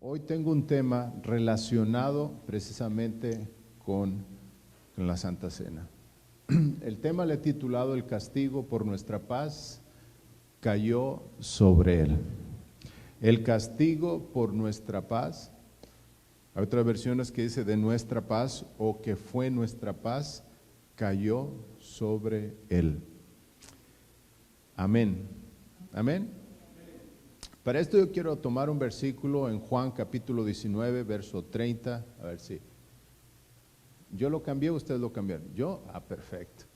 Hoy tengo un tema relacionado precisamente con la Santa Cena. El tema le he titulado "El castigo por nuestra paz cayó sobre él". El castigo por nuestra paz. Hay otras versiones que dice de nuestra paz o que fue nuestra paz, cayó sobre él. Amén. Amén. Para esto yo quiero tomar un versículo en Juan capítulo 19, verso 30. A ver si yo lo cambié, ustedes lo cambiaron. ¿Yo? Perfecto.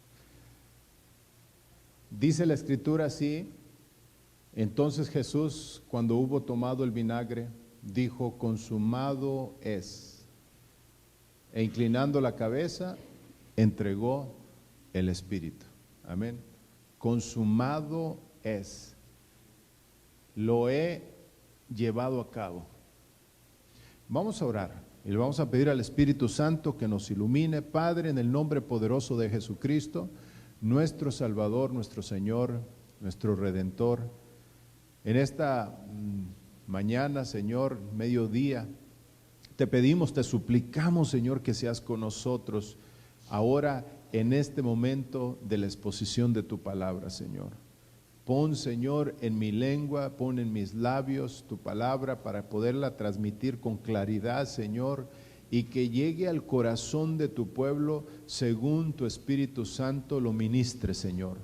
Dice la escritura así: entonces Jesús, cuando hubo tomado el vinagre, dijo: consumado es. E inclinando la cabeza, entregó el Espíritu. Amén. Consumado es. Lo he llevado a cabo. Vamos a orar y le vamos a pedir al Espíritu Santo que nos ilumine. Padre, en el nombre poderoso de Jesucristo, nuestro Salvador, nuestro Señor, nuestro Redentor, en esta mañana, Señor, mediodía, te pedimos, te suplicamos, Señor, que seas con nosotros ahora en este momento de la exposición de tu palabra, Señor. Pon, Señor, en mi lengua, pon en mis labios tu palabra para poderla transmitir con claridad, Señor, y que llegue al corazón de tu pueblo según tu Espíritu Santo lo ministre, Señor.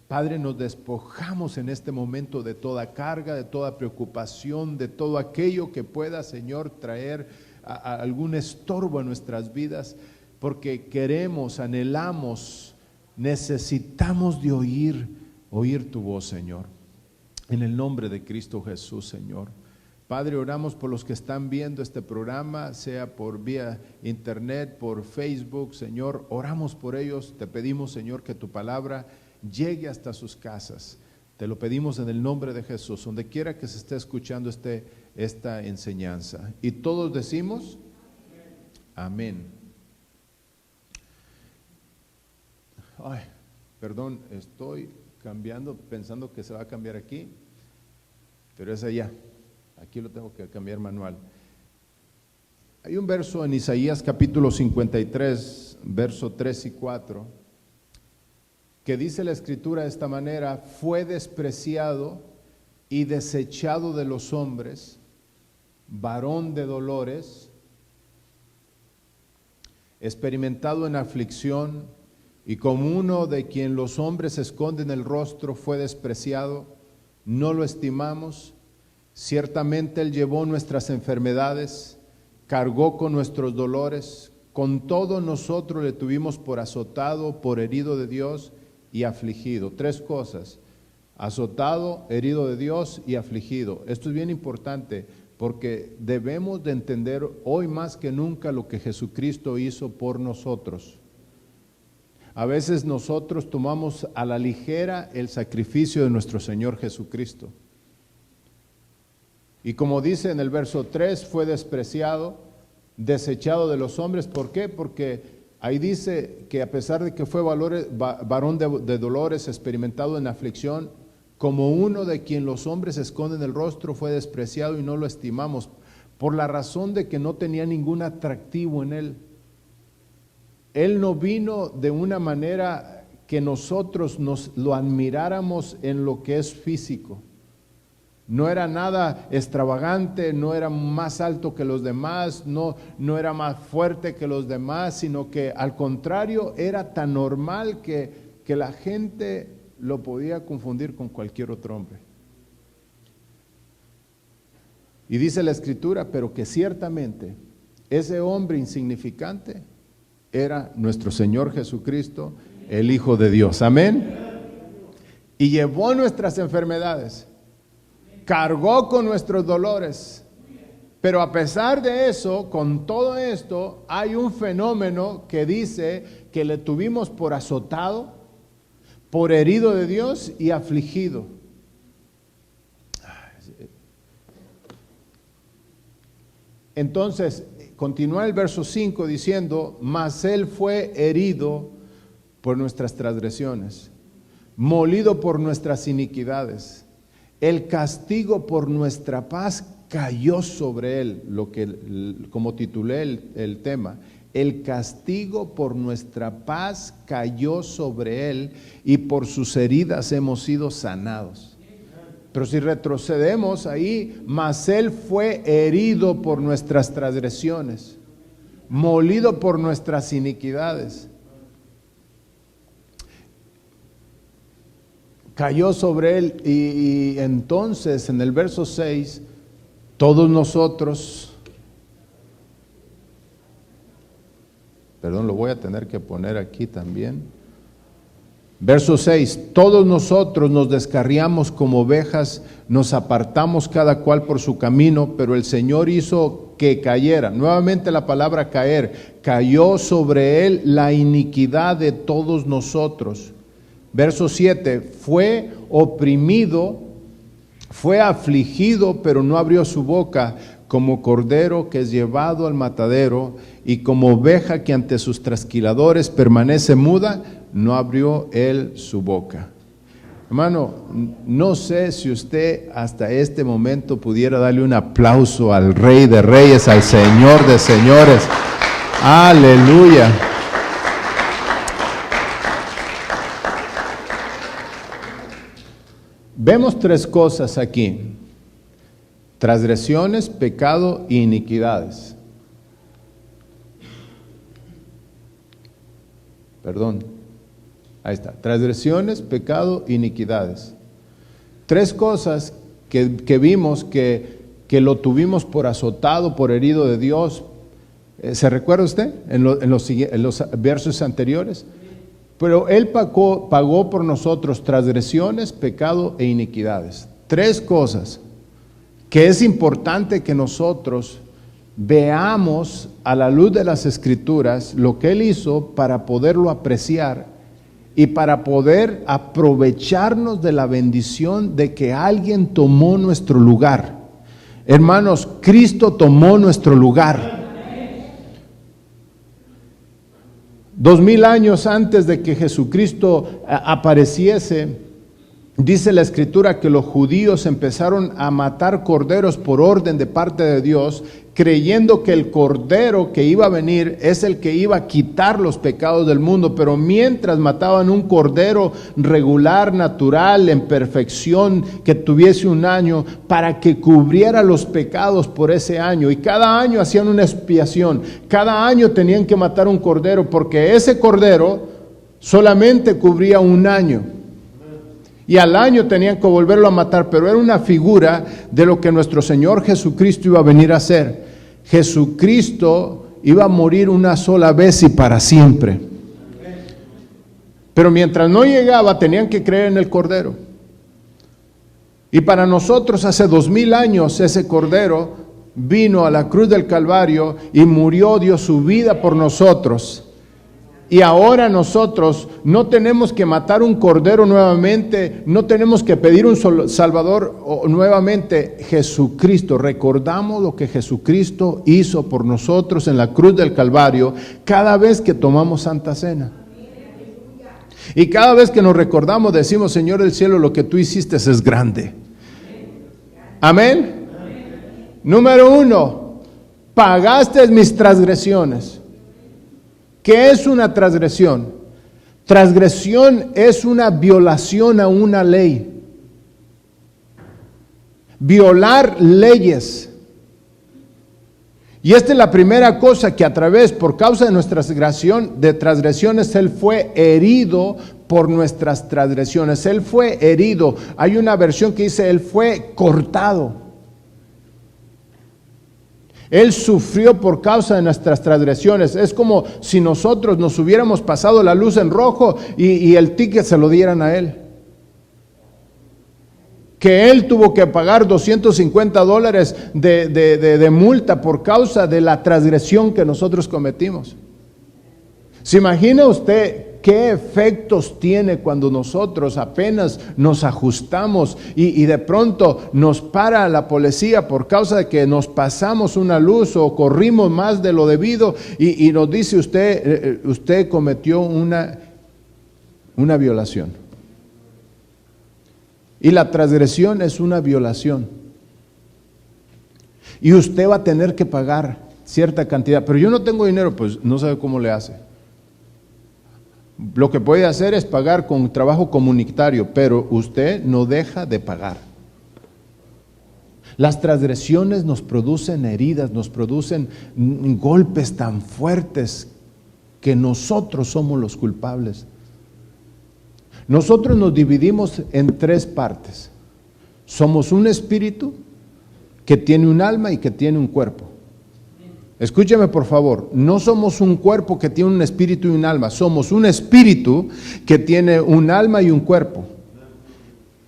Padre, nos despojamos en este momento de toda carga, de toda preocupación, de todo aquello que pueda, Señor, traer algún estorbo en nuestras vidas, porque queremos, anhelamos, necesitamos de oír tu voz, Señor, en el nombre de Cristo Jesús, Señor. Padre, oramos por los que están viendo este programa, sea por vía internet, por Facebook, Señor, oramos por ellos, te pedimos, Señor, que tu palabra llegue hasta sus casas. Te lo pedimos en el nombre de Jesús, donde quiera que se esté escuchando esta enseñanza. Y todos decimos, amén. Ay, perdón, estoy cambiando, pensando que se va a cambiar aquí, pero es allá. Aquí lo tengo que cambiar manual. Hay un verso en Isaías capítulo 53, verso 3 y 4, que dice la escritura de esta manera: fue despreciado y desechado de los hombres, varón de dolores, experimentado en aflicción, y como uno de quien los hombres esconden el rostro, fue despreciado, no lo estimamos. Ciertamente Él llevó nuestras enfermedades, cargó con nuestros dolores, con todo nosotros le tuvimos por azotado, por herido de Dios y afligido. Tres cosas: azotado, herido de Dios y afligido. Esto es bien importante porque debemos de entender hoy más que nunca lo que Jesucristo hizo por nosotros. A veces nosotros tomamos a la ligera el sacrificio de nuestro Señor Jesucristo. Y como dice en el verso 3, fue despreciado, desechado de los hombres. ¿Por qué? Porque ahí dice que a pesar de que fue varón de dolores, experimentado en aflicción, como uno de quien los hombres esconden el rostro, fue despreciado y no lo estimamos, por la razón de que no tenía ningún atractivo en él. Él no vino de una manera que nosotros nos lo admiráramos en lo que es físico. No era nada extravagante, no era más alto que los demás, no era más fuerte que los demás, sino que al contrario era tan normal que la gente lo podía confundir con cualquier otro hombre. Y dice la escritura, pero que ciertamente ese hombre insignificante era nuestro Señor Jesucristo, el Hijo de Dios. Amén. Y llevó nuestras enfermedades, cargó con nuestros dolores. Pero a pesar de eso, con todo esto, hay un fenómeno que dice que le tuvimos por azotado, por herido de Dios y afligido. Entonces, continúa el verso 5 diciendo: mas Él fue herido por nuestras transgresiones, molido por nuestras iniquidades. El castigo por nuestra paz cayó sobre él, como titulé el tema, el castigo por nuestra paz cayó sobre él y por sus heridas hemos sido sanados. Pero si retrocedemos ahí, mas él fue herido por nuestras transgresiones, molido por nuestras iniquidades. Cayó sobre él y entonces en el verso 6, todos nosotros, perdón, lo voy a tener que poner aquí también. Verso 6, todos nosotros nos descarriamos como ovejas, nos apartamos cada cual por su camino, pero el Señor hizo que cayera. Nuevamente la palabra caer, cayó sobre él la iniquidad de todos nosotros. Verso 7, fue oprimido, fue afligido, pero no abrió su boca, como cordero que es llevado al matadero, y como oveja que ante sus trasquiladores permanece muda, no abrió él su boca. Hermano, no sé si usted hasta este momento pudiera darle un aplauso al Rey de Reyes, al Señor de Señores. Aleluya. Vemos tres cosas aquí: transgresiones, pecado e iniquidades. Perdón, ahí está, transgresiones, pecado e iniquidades. Tres cosas que vimos que lo tuvimos por azotado, por herido de Dios. ¿Se recuerda usted en los versos anteriores? Pero Él pagó por nosotros transgresiones, pecado e iniquidades. Tres cosas que es importante que nosotros veamos a la luz de las Escrituras lo que Él hizo para poderlo apreciar y para poder aprovecharnos de la bendición de que alguien tomó nuestro lugar. Hermanos, Cristo tomó nuestro lugar. 2000 años antes de que Jesucristo apareciese, dice la Escritura que los judíos empezaron a matar corderos por orden de parte de Dios, creyendo que el cordero que iba a venir es el que iba a quitar los pecados del mundo. Pero mientras mataban un cordero regular, natural, en perfección, que tuviese un año, para que cubriera los pecados por ese año, y cada año hacían una expiación, cada año tenían que matar un cordero, porque ese cordero solamente cubría un año. Y al año tenían que volverlo a matar, pero era una figura de lo que nuestro Señor Jesucristo iba a venir a hacer. Jesucristo iba a morir una sola vez y para siempre. Pero mientras no llegaba, tenían que creer en el Cordero. Y para nosotros hace 2000 años ese Cordero vino a la cruz del Calvario y murió, dio su vida por nosotros. Y ahora nosotros no tenemos que matar un cordero nuevamente, no tenemos que pedir un Salvador nuevamente. Jesucristo, recordamos lo que Jesucristo hizo por nosotros en la cruz del Calvario cada vez que tomamos Santa Cena. Y cada vez que nos recordamos decimos: Señor del cielo, lo que tú hiciste es grande. Amén. Número 1, pagaste mis transgresiones. ¿Qué es una transgresión? Transgresión es una violación a una ley. Violar leyes. Y esta es la primera cosa que por causa de nuestra transgresiones, Él fue herido por nuestras transgresiones. Él fue herido. Hay una versión que dice: Él fue cortado. Él sufrió por causa de nuestras transgresiones. Es como si nosotros nos hubiéramos pasado la luz en rojo y el ticket se lo dieran a Él. Que Él tuvo que pagar $250 de multa por causa de la transgresión que nosotros cometimos. ¿Se imagina usted qué efectos tiene cuando nosotros apenas nos ajustamos y de pronto nos para la policía por causa de que nos pasamos una luz o corrimos más de lo debido y nos dice: usted cometió una violación? Y la transgresión es una violación. y usted va a tener que pagar cierta cantidad. Pero yo no tengo dinero, pues no sabe cómo le hace. Lo que puede hacer es pagar con trabajo comunitario, pero usted no deja de pagar. Las transgresiones nos producen heridas, nos producen golpes tan fuertes que nosotros somos los culpables. Nosotros nos dividimos en tres partes. Somos un espíritu que tiene un alma y que tiene un cuerpo. Escúcheme por favor, no somos un cuerpo que tiene un espíritu y un alma, somos un espíritu que tiene un alma y un cuerpo.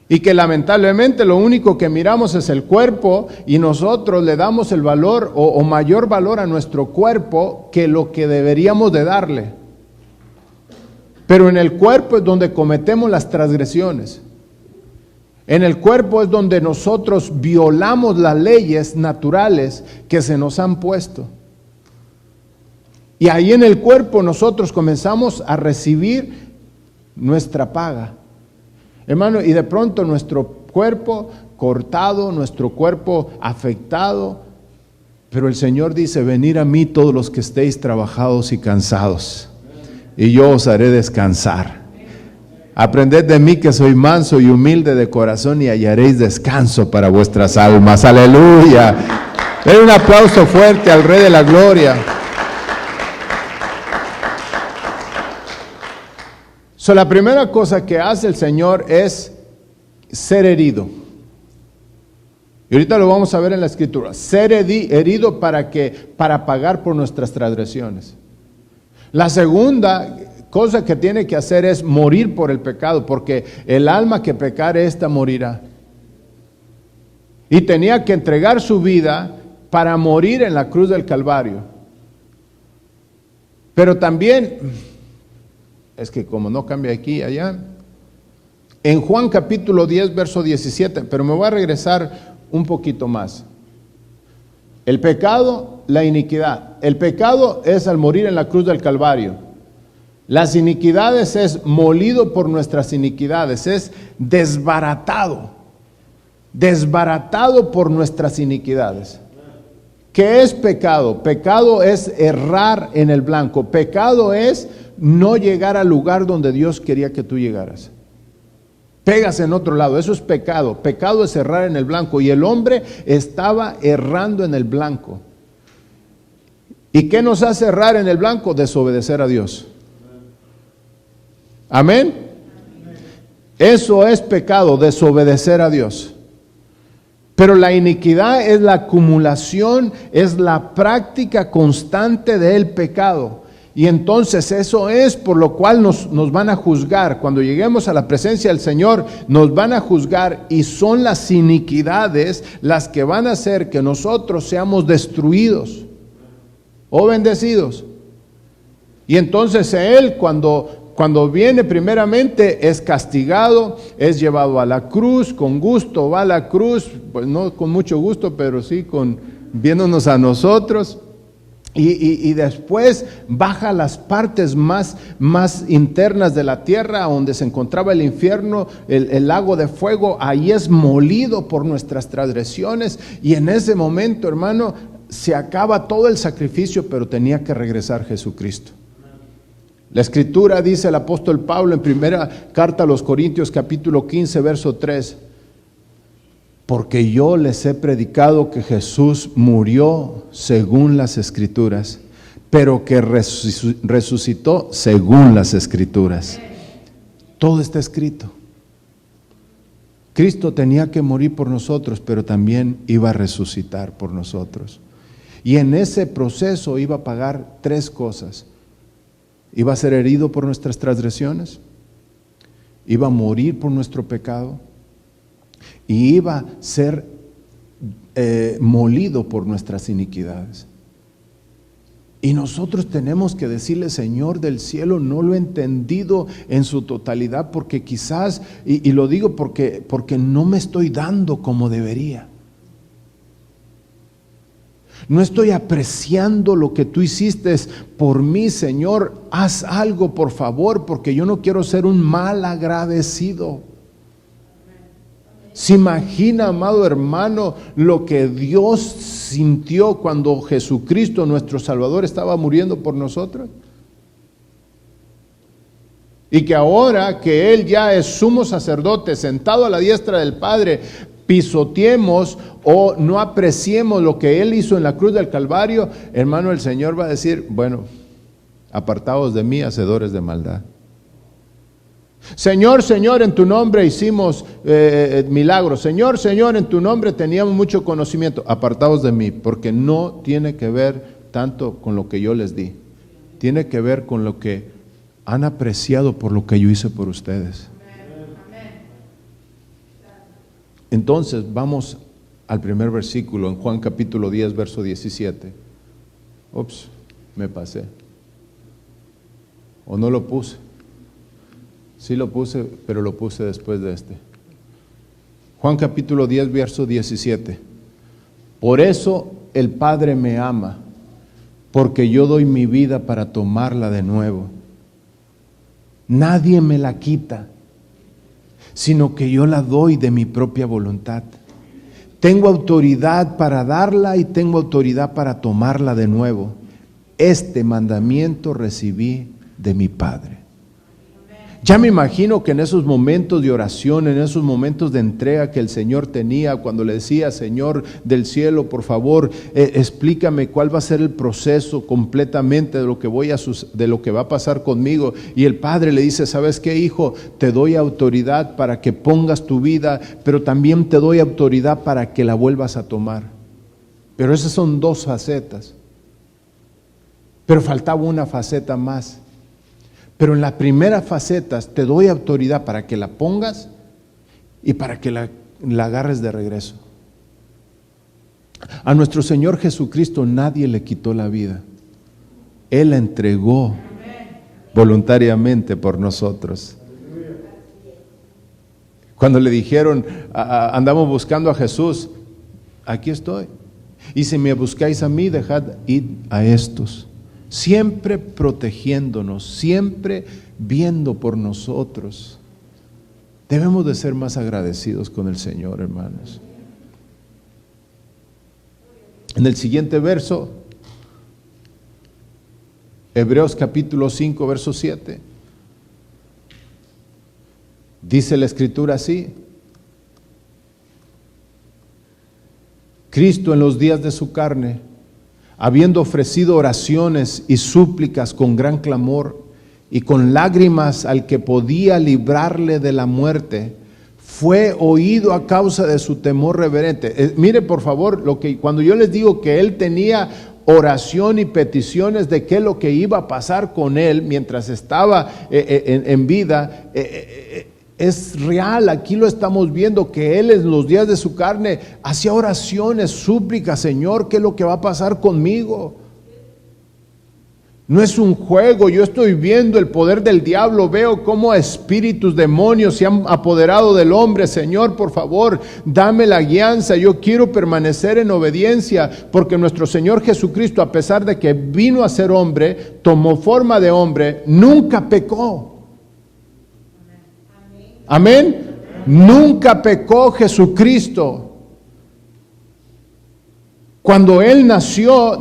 Y que lamentablemente lo único que miramos es el cuerpo y nosotros le damos el valor o mayor valor a nuestro cuerpo que lo que deberíamos de darle. Pero en el cuerpo es donde cometemos las transgresiones. En el cuerpo es donde nosotros violamos las leyes naturales que se nos han puesto. Y ahí en el cuerpo nosotros comenzamos a recibir nuestra paga. Hermano, y de pronto nuestro cuerpo cortado, nuestro cuerpo afectado, pero el Señor dice, venid a mí todos los que estéis trabajados y cansados, y yo os haré descansar. Aprended de mí que soy manso y humilde de corazón y hallaréis descanso para vuestras almas. Aleluya. Den un aplauso fuerte al Rey de la Gloria. La primera cosa que hace el Señor es ser herido. Y ahorita lo vamos a ver en la Escritura. Ser herido para pagar por nuestras transgresiones. La segunda cosa que tiene que hacer es morir por el pecado, porque el alma que pecare, ésta morirá. Y tenía que entregar su vida para morir en la cruz del Calvario. Pero también, es que como no cambia aquí y allá, en Juan capítulo 10, verso 17, pero me voy a regresar un poquito más. El pecado, la iniquidad. El pecado es al morir en la cruz del Calvario. Las iniquidades es molido por nuestras iniquidades, es desbaratado por nuestras iniquidades. ¿Qué es pecado? Pecado es errar en el blanco. Pecado es no llegar al lugar donde Dios quería que tú llegaras. Pegas en otro lado, eso es pecado. Pecado es errar en el blanco, y el hombre estaba errando en el blanco. ¿Y qué nos hace errar en el blanco? Desobedecer a Dios. Amén. Eso es pecado, desobedecer a Dios. Pero la iniquidad es la acumulación, es la práctica constante del pecado. Y entonces eso es por lo cual nos van a juzgar. Cuando lleguemos a la presencia del Señor, nos van a juzgar, y son las iniquidades las que van a hacer que nosotros seamos destruidos o bendecidos. Y entonces Él, cuando viene primeramente, es castigado, es llevado a la cruz, con gusto va a la cruz, pues no con mucho gusto, pero sí viéndonos a nosotros. Y después baja a las partes más internas de la tierra, donde se encontraba el infierno, el lago de fuego. Ahí es molido por nuestras transgresiones, y en ese momento, hermano, se acaba todo el sacrificio, pero tenía que regresar Jesucristo. La Escritura dice el apóstol Pablo en primera carta a los Corintios capítulo 15 verso 3: porque yo les he predicado que Jesús murió según las Escrituras, pero que resucitó según las Escrituras. Todo está escrito. Cristo tenía que morir por nosotros, pero también iba a resucitar por nosotros. Y en ese proceso iba a pagar tres cosas. Iba a ser herido por nuestras transgresiones, iba a morir por nuestro pecado, y iba a ser molido por nuestras iniquidades. Y nosotros tenemos que decirle: Señor del cielo, no lo he entendido en su totalidad, porque quizás, y lo digo porque no me estoy dando como debería. No estoy apreciando lo que tú hiciste por mí, Señor. Haz algo, por favor, porque yo no quiero ser un mal agradecido. ¿Se imagina, amado hermano, lo que Dios sintió cuando Jesucristo, nuestro Salvador, estaba muriendo por nosotros? Y que ahora que Él ya es sumo sacerdote, sentado a la diestra del Padre, pisoteemos o no apreciemos lo que Él hizo en la cruz del Calvario, hermano, el Señor va a decir, bueno, apartaos de mí, hacedores de maldad. Señor, Señor, en tu nombre hicimos milagros. Señor, Señor, en tu nombre teníamos mucho conocimiento. Apartaos de mí, porque no tiene que ver tanto con lo que yo les di. Tiene que ver con lo que han apreciado por lo que yo hice por ustedes. Entonces, vamos al primer versículo, en Juan capítulo 10, verso 17. Ups, me pasé. ¿O no lo puse? Sí lo puse, pero lo puse después de este. Juan capítulo 10, verso 17. Por eso el Padre me ama, porque yo doy mi vida para tomarla de nuevo. Nadie me la quita, sino que yo la doy de mi propia voluntad. Tengo autoridad para darla y tengo autoridad para tomarla de nuevo. Este mandamiento recibí de mi Padre. Ya me imagino que en esos momentos de oración, en esos momentos de entrega que el Señor tenía, cuando le decía, Señor del cielo, por favor, explícame cuál va a ser el proceso completamente de lo que de lo que va a pasar conmigo. Y el Padre le dice, ¿sabes qué, hijo? Te doy autoridad para que pongas tu vida, pero también te doy autoridad para que la vuelvas a tomar. Pero esas son dos facetas. Pero faltaba una faceta más. Pero en la primera faceta te doy autoridad para que la pongas y para que la agarres de regreso. A nuestro Señor Jesucristo nadie le quitó la vida. Él la entregó voluntariamente por nosotros. Cuando le dijeron, andamos buscando a Jesús, aquí estoy. Y si me buscáis a mí, dejad ir a estos. Siempre protegiéndonos, siempre viendo por nosotros. Debemos de ser más agradecidos con el Señor, hermanos. En el siguiente verso, Hebreos capítulo 5, verso 7, dice la Escritura así: Cristo en los días de su carne, habiendo ofrecido oraciones y súplicas con gran clamor y con lágrimas al que podía librarle de la muerte, fue oído a causa de su temor reverente. Mire por favor, cuando yo les digo que él tenía oración y peticiones de qué es lo que iba a pasar con él mientras estaba en vida, es real. Aquí lo estamos viendo, que él en los días de su carne hacía oraciones, súplicas, Señor, ¿qué es lo que va a pasar conmigo? No es un juego, yo estoy viendo el poder del diablo, veo cómo espíritus, demonios se han apoderado del hombre. Señor, por favor, dame la guianza, yo quiero permanecer en obediencia, porque nuestro Señor Jesucristo, a pesar de que vino a ser hombre, tomó forma de hombre, nunca pecó. Amén. Nunca pecó Jesucristo. Cuando Él nació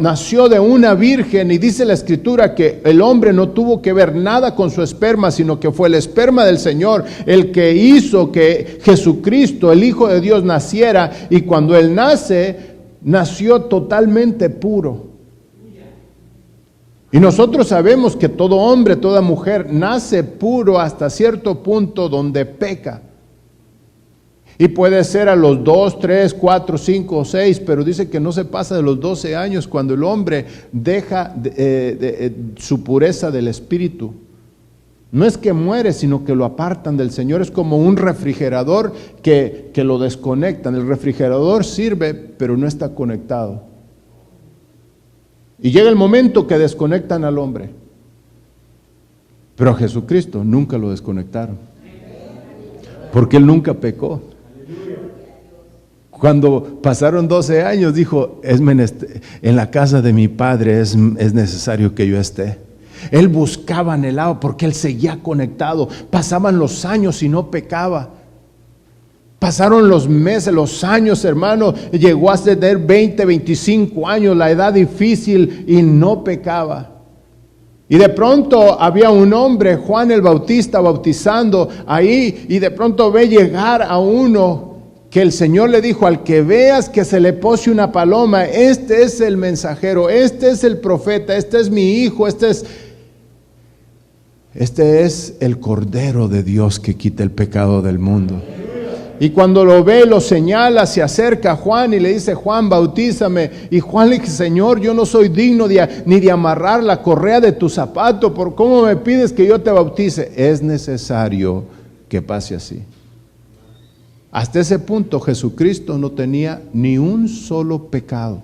de una virgen, y dice la Escritura que el hombre no tuvo que ver nada con su esperma, sino que fue el esperma del Señor el que hizo que Jesucristo, el Hijo de Dios, naciera. Y cuando Él nació totalmente puro. Y nosotros sabemos que todo hombre, toda mujer nace puro hasta cierto punto donde peca. Y puede ser a los 2, 3, 4, 5 o 6, pero dice que no se pasa de los 12 años cuando el hombre deja su pureza del espíritu. No es que muere, sino que lo apartan del Señor. Es como un refrigerador que lo desconectan. El refrigerador sirve, pero no está conectado. Y llega el momento que desconectan al hombre. Pero a Jesucristo nunca lo desconectaron, porque Él nunca pecó. Cuando pasaron 12 años, dijo, en la casa de mi Padre es necesario que yo esté. Él buscaba, anhelaba, porque Él seguía conectado. Pasaban los años y no pecaba. Pasaron los meses, los años, hermano. Llegó a tener 20, 25 años, la edad difícil, y no pecaba. Y de pronto había un hombre, Juan el Bautista, bautizando ahí, y de pronto ve llegar a uno que el Señor le dijo: al que veas que se le pose una paloma, este es el mensajero, este es el profeta, este es mi hijo, este es el Cordero de Dios que quita el pecado del mundo. Y cuando lo ve, lo señala, se acerca a Juan y le dice: Juan, bautízame. Y Juan le dice: Señor, yo no soy digno ni de amarrar la correa de tu zapato. ¿Por cómo me pides que yo te bautice? Es necesario que pase así. Hasta ese punto Jesucristo no tenía ni un solo pecado.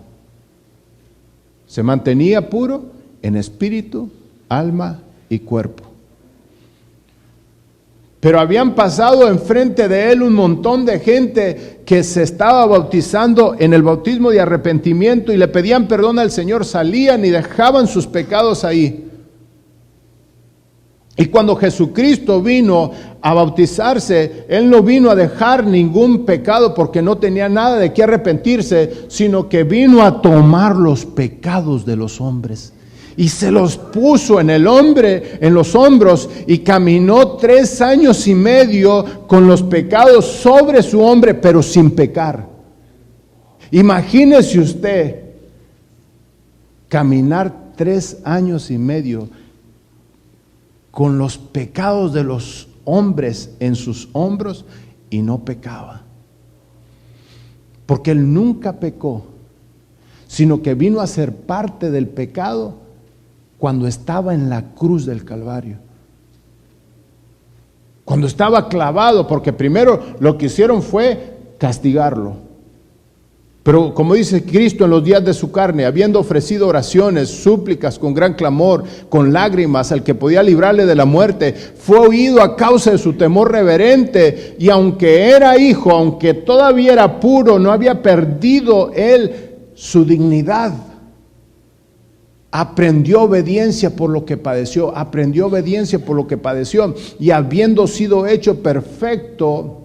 Se mantenía puro en espíritu, alma y cuerpo. Pero habían pasado enfrente de él un montón de gente que se estaba bautizando en el bautismo de arrepentimiento y le pedían perdón al Señor, salían y dejaban sus pecados ahí. Y cuando Jesucristo vino a bautizarse, Él no vino a dejar ningún pecado porque no tenía nada de qué arrepentirse, sino que vino a tomar los pecados de los hombres. Y se los puso en los hombros, y caminó 3 años y medio con los pecados sobre su hombre, pero sin pecar. Imagínese usted caminar 3 años y medio con los pecados de los hombres en sus hombros y no pecaba. Porque Él nunca pecó, sino que vino a ser parte del pecado cuando estaba en la cruz del Calvario. Cuando estaba clavado, porque primero lo que hicieron fue castigarlo. Pero como dice Cristo en los días de su carne, habiendo ofrecido oraciones, súplicas con gran clamor, con lágrimas al que podía librarle de la muerte, fue oído a causa de su temor reverente, y aunque era hijo, aunque todavía era puro, no había perdido él su dignidad. Aprendió obediencia por lo que padeció, y habiendo sido hecho perfecto,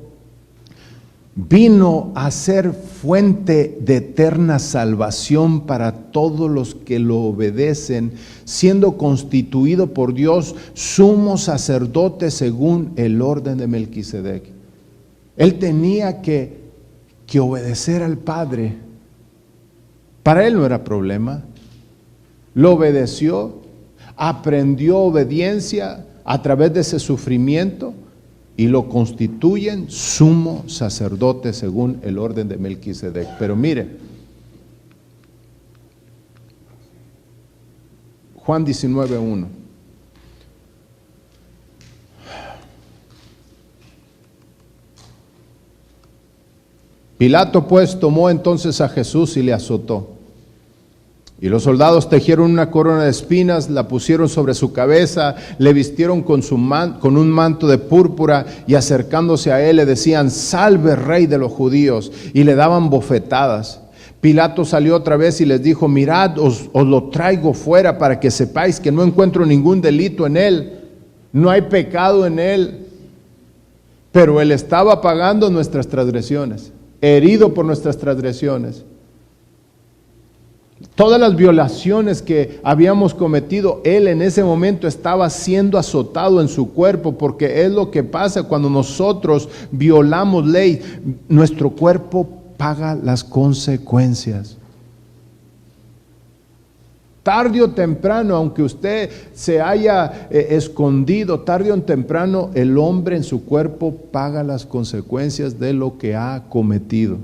vino a ser fuente de eterna salvación para todos los que lo obedecen, siendo constituido por Dios sumo sacerdote según el orden de Melquisedec. Él tenía que obedecer al Padre. Para él no era problema. Lo obedeció, aprendió obediencia a través de ese sufrimiento, y lo constituyen sumo sacerdote según el orden de Melquisedec. Pero mire, Juan 19:1. Pilato pues tomó entonces a Jesús y le azotó. Y los soldados tejieron una corona de espinas, la pusieron sobre su cabeza, le vistieron con un manto de púrpura, y acercándose a él le decían: salve, rey de los judíos, y le daban bofetadas. Pilato salió otra vez y les dijo: mirad, os lo traigo fuera para que sepáis que no encuentro ningún delito en él, no hay pecado en él. Pero él estaba pagando nuestras transgresiones, herido por nuestras transgresiones. Todas las violaciones que habíamos cometido, Él en ese momento estaba siendo azotado en su cuerpo, porque es lo que pasa cuando nosotros violamos ley. Nuestro cuerpo paga las consecuencias. Tarde o temprano, aunque usted se haya escondido, tarde o temprano el hombre en su cuerpo paga las consecuencias de lo que ha cometido.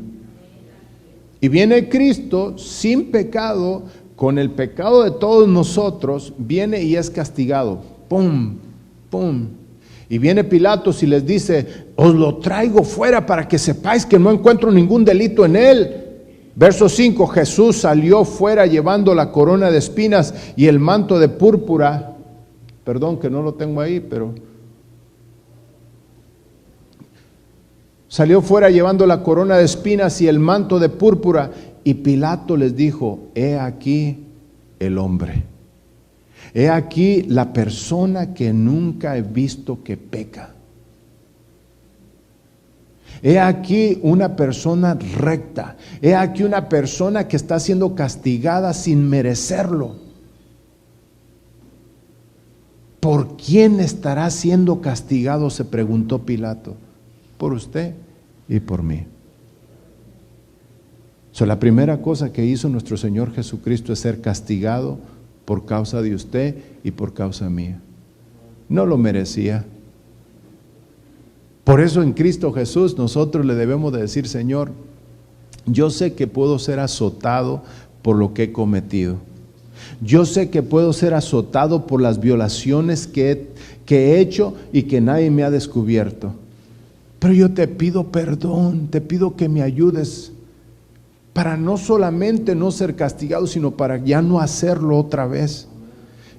Y viene Cristo sin pecado, con el pecado de todos nosotros, viene y es castigado. ¡Pum! ¡Pum! Y viene Pilatos y les dice: os lo traigo fuera para que sepáis que no encuentro ningún delito en él. Verso 5, Jesús salió fuera llevando la corona de espinas y el manto de púrpura. Perdón que no lo tengo ahí, pero... Salió fuera llevando la corona de espinas y el manto de púrpura, y Pilato les dijo: he aquí el hombre, he aquí la persona que nunca he visto que peca. He aquí una persona recta. He aquí una persona que está siendo castigada sin merecerlo. ¿Por quién estará siendo castigado?, se preguntó Pilato. Por usted y por mí. La primera cosa que hizo nuestro Señor Jesucristo es ser castigado por causa de usted y por causa mía. No lo merecía. Por eso en Cristo Jesús nosotros le debemos de decir: Señor, yo sé que puedo ser azotado por lo que he cometido. Yo sé que puedo ser azotado por las violaciones que he hecho y que nadie me ha descubierto. Pero yo te pido perdón, te pido que me ayudes para no solamente no ser castigado, sino para ya no hacerlo otra vez.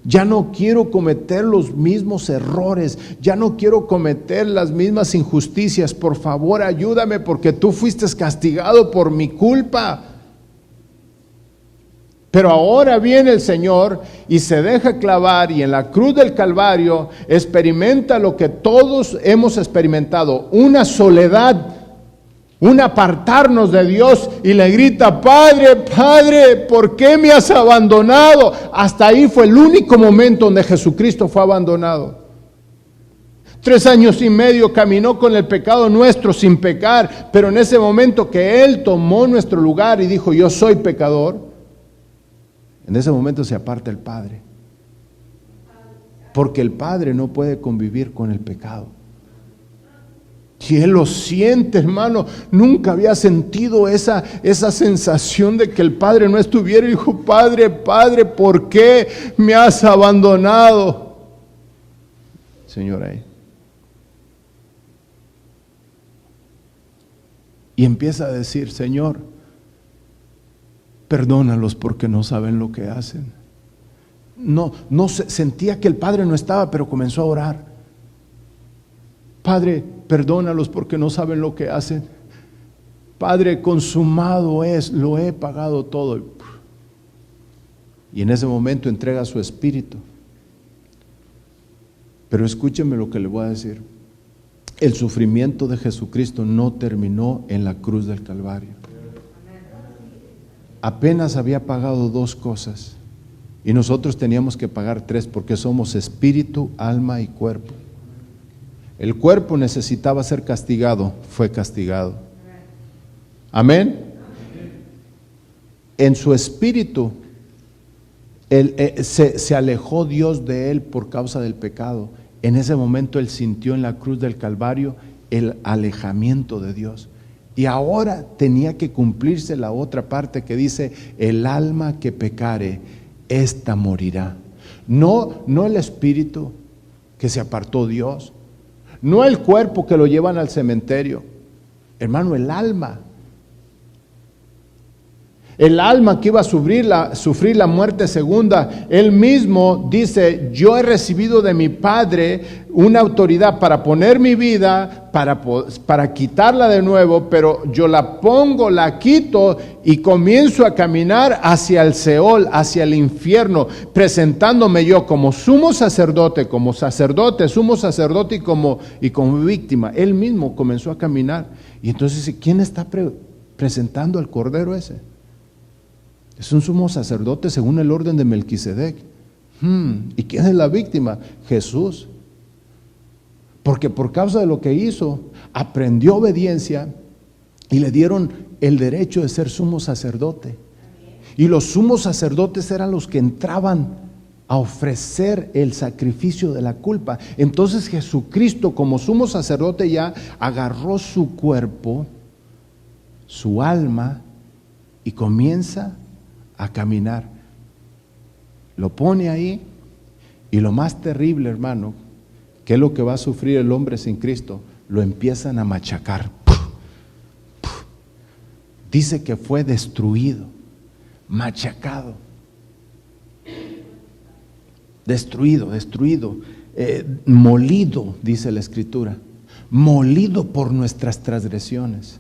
Ya no quiero cometer los mismos errores, ya no quiero cometer las mismas injusticias. Por favor, ayúdame, porque tú fuiste castigado por mi culpa. Pero ahora viene el Señor y se deja clavar, y en la cruz del Calvario experimenta lo que todos hemos experimentado: una soledad, un apartarnos de Dios, y le grita: Padre, Padre, ¿por qué me has abandonado? Hasta ahí fue el único momento donde Jesucristo fue abandonado. 3 años y medio caminó con el pecado nuestro sin pecar, pero en ese momento que Él tomó nuestro lugar y dijo: yo soy pecador, en ese momento se aparta el Padre, porque el Padre no puede convivir con el pecado. Y Él lo siente, hermano. Nunca había sentido esa sensación de que el Padre no estuviera. Y dijo: Padre, Padre, ¿por qué me has abandonado? Señor, ahí. Y empieza a decir: Señor, perdónalos porque no saben lo que hacen. No sentía que el Padre no estaba, pero comenzó a orar: Padre, perdónalos porque no saben lo que hacen. Padre, consumado es, lo he pagado todo. Y en ese momento entrega su espíritu. Pero escúcheme lo que le voy a decir: el sufrimiento de Jesucristo no terminó en la cruz del Calvario. Apenas había pagado 2 cosas, y nosotros teníamos que pagar 3, porque somos espíritu, alma y cuerpo. El cuerpo necesitaba ser castigado, fue castigado. Amén. En su espíritu se alejó Dios de él por causa del pecado. En ese momento él sintió en la cruz del Calvario el alejamiento de Dios. Y ahora tenía que cumplirse la otra parte que dice: el alma que pecare, ésta morirá. No el espíritu que se apartó Dios, no el cuerpo que lo llevan al cementerio, hermano, el alma. El alma que iba a sufrir la muerte segunda. Él mismo dice: yo he recibido de mi Padre una autoridad para poner mi vida, para quitarla de nuevo, pero yo la pongo, la quito y comienzo a caminar hacia el Seol, hacia el infierno, presentándome yo como sumo sacerdote, sumo sacerdote y como víctima. Él mismo comenzó a caminar. Y entonces dice: ¿quién está presentando al Cordero ese? Es un sumo sacerdote según el orden de Melquisedec. ¿Y quién es la víctima? Jesús. Porque por causa de lo que hizo, aprendió obediencia y le dieron el derecho de ser sumo sacerdote. Y los sumos sacerdotes eran los que entraban a ofrecer el sacrificio de la culpa. Entonces Jesucristo, como sumo sacerdote, ya agarró su cuerpo, su alma, y comienza a caminar. Lo pone ahí, y lo más terrible, hermano, que es lo que va a sufrir el hombre sin Cristo, lo empiezan a machacar. Dice que fue destruido, machacado, destruido, molido, dice la Escritura, molido por nuestras transgresiones.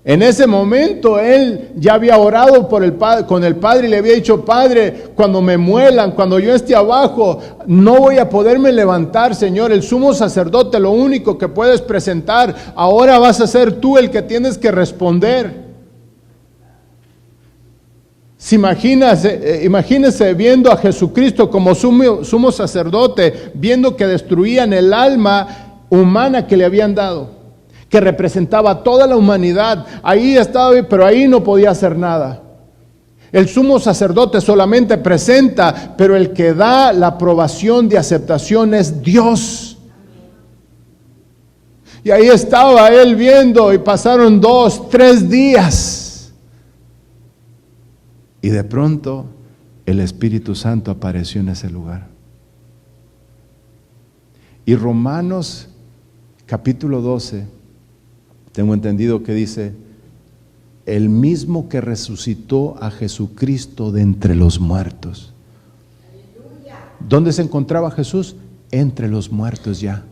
En ese momento él ya había orado por el padre, con el Padre y le había dicho: Padre, cuando me muelan, cuando yo esté abajo, no voy a poderme levantar, Señor. El sumo sacerdote, lo único que puedes presentar, ahora vas a ser tú el que tienes que responder. Imagínese viendo a Jesucristo como sumo sacerdote, viendo que destruían el alma humana que le habían dado, que representaba a toda la humanidad. Ahí estaba, pero ahí no podía hacer nada. El sumo sacerdote solamente presenta, pero el que da la aprobación de aceptación es Dios. Y ahí estaba él viendo, y pasaron 2, 3 días. Y de pronto el Espíritu Santo apareció en ese lugar. Y Romanos capítulo 12, tengo entendido que dice: el mismo que resucitó a Jesucristo de entre los muertos. ¿Dónde se encontraba Jesús? Entre los muertos ya.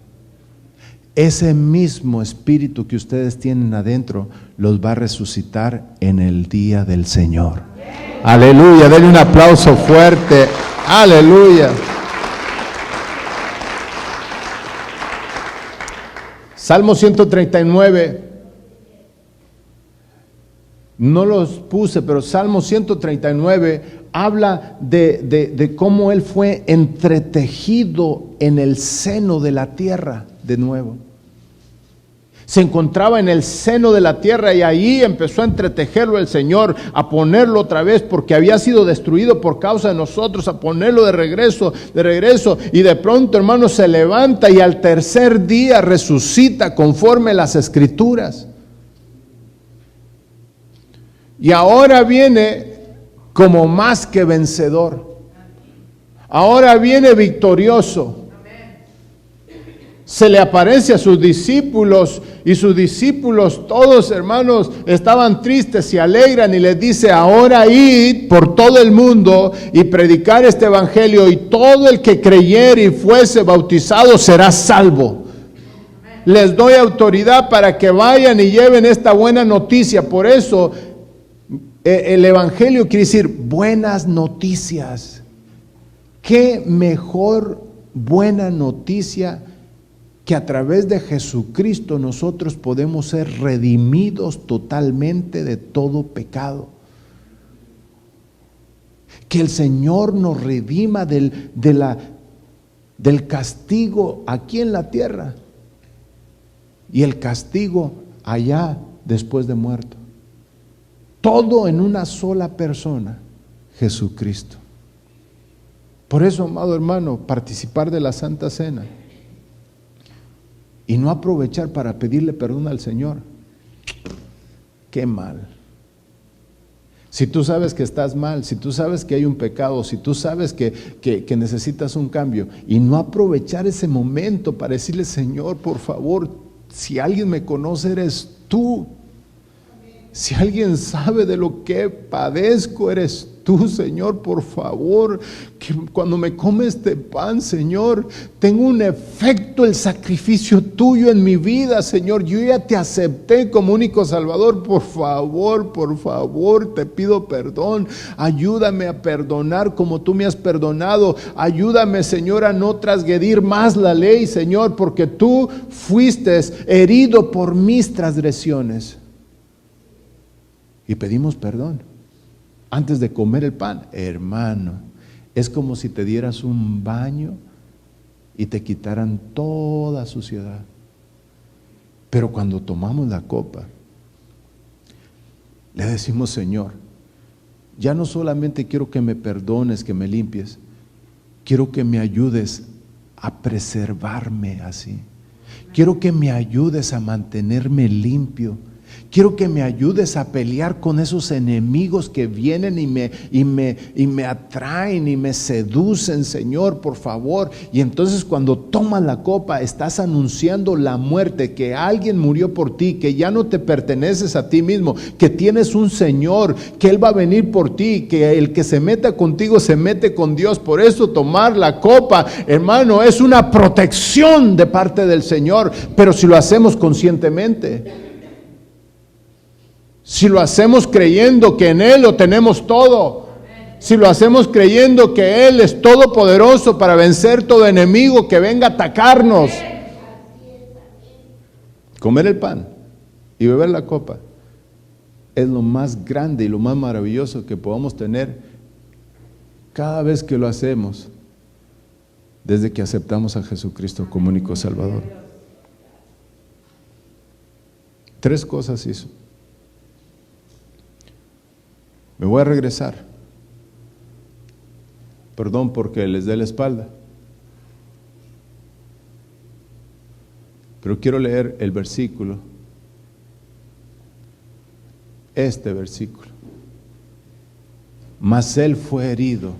Ese mismo Espíritu que ustedes tienen adentro los va a resucitar en el día del Señor. Aleluya, denle un aplauso fuerte. Aleluya. Salmo 139. No los puse, pero Salmo 139 habla de cómo él fue entretejido en el seno de la tierra de nuevo. Se encontraba en el seno de la tierra y ahí empezó a entretejerlo el Señor, a ponerlo otra vez porque había sido destruido por causa de nosotros, a ponerlo de regreso, y de pronto, hermano, se levanta y al tercer día resucita conforme las Escrituras. Y ahora viene como más que vencedor. Ahora viene victorioso. Se le aparece a sus discípulos y sus discípulos, todos hermanos, estaban tristes, se alegran y les dice: ahora id por todo el mundo y predicar este evangelio, y todo el que creyere y fuese bautizado será salvo. Les doy autoridad para que vayan y lleven esta buena noticia. Por eso el evangelio quiere decir buenas noticias. ¿Qué mejor buena noticia que a través de Jesucristo nosotros podemos ser redimidos totalmente de todo pecado? Que el Señor nos redima del castigo aquí en la tierra y el castigo allá después de muerto. Todo en una sola persona, Jesucristo. Por eso, amado hermano, participar de la Santa Cena y no aprovechar para pedirle perdón al Señor, qué mal. Si tú sabes que estás mal, si tú sabes que hay un pecado, si tú sabes que necesitas un cambio, y no aprovechar ese momento para decirle: Señor, por favor, si alguien me conoce, eres tú. Si alguien sabe de lo que padezco, eres tú, Señor, por favor, que cuando me come este pan, Señor, tenga un efecto el sacrificio tuyo en mi vida, Señor. Yo ya te acepté como único Salvador. Por favor, te pido perdón. Ayúdame a perdonar como tú me has perdonado. Ayúdame, Señor, a no transgredir más la ley, Señor, porque tú fuiste herido por mis transgresiones. Y pedimos perdón antes de comer el pan. Hermano, es como si te dieras un baño y te quitaran toda suciedad. Pero cuando tomamos la copa, le decimos: Señor, ya no solamente quiero que me perdones, que me limpies, quiero que me ayudes a preservarme así. Quiero que me ayudes a mantenerme limpio. Quiero que me ayudes a pelear con esos enemigos que vienen y me atraen y me seducen, Señor, por favor. Y entonces cuando tomas la copa, estás anunciando la muerte, que alguien murió por ti, que ya no te perteneces a ti mismo, que tienes un Señor, que Él va a venir por ti, que el que se meta contigo se mete con Dios. Por eso tomar la copa, hermano, es una protección de parte del Señor, pero si lo hacemos conscientemente. Si lo hacemos creyendo que en Él lo tenemos todo, si lo hacemos creyendo que Él es todopoderoso para vencer todo enemigo que venga a atacarnos, comer el pan y beber la copa es lo más grande y lo más maravilloso que podamos tener cada vez que lo hacemos desde que aceptamos a Jesucristo como único Salvador. 3 cosas hizo. Me voy a regresar. Perdón porque les dé la espalda. Pero quiero leer el versículo. Este versículo. Mas Él fue herido